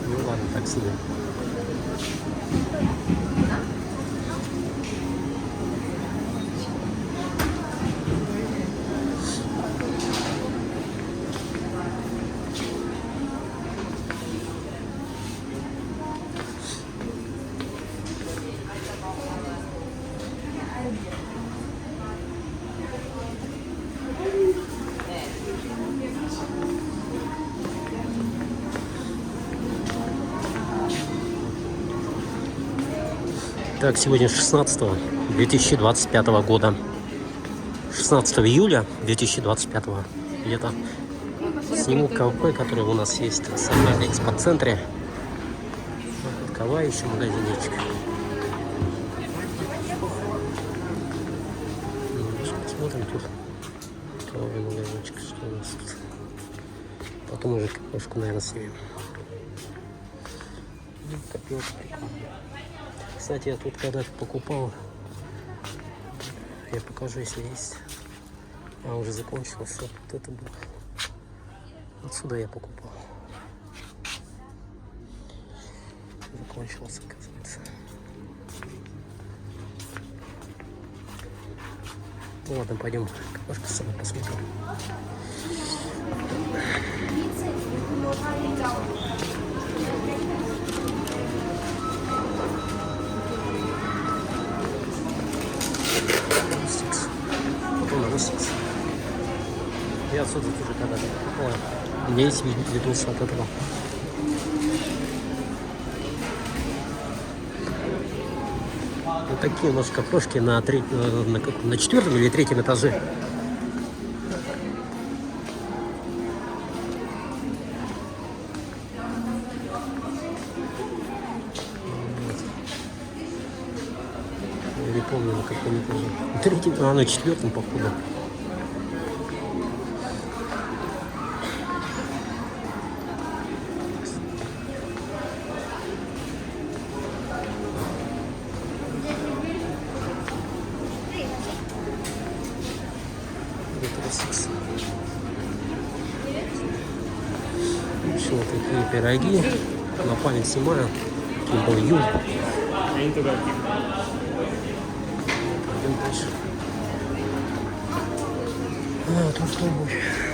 Ну ладно, так себе. Так, сегодня 2025 года. 16 июля 2025 лета. Сниму кафе, которое у нас есть в Самаре экспоцентре. Кава еще магазинчик. Посмотрим тут кавовый магазинчик, что у нас тут. Потом уже кафешку, наверное, снимем. Копилка прикольная. Кстати, я тут когда-то покупал. Я покажу, если есть. А, уже закончилось. Вот это было. Отсюда я покупал. Закончилось, оказывается. Ну ладно, пойдем кафешку с собой посмотрим. Я отсюда тоже когда-то покупал. Весь виделся от этого. Вот такие у нас кафешки на 4-м или 3-м этаже. Я не помню, на каком этаже. На 3-м, а на 4-м, походу. Еще вот такие пироги. На память снимаю. Каким был июль. Пойдем дальше. А, тут обувь.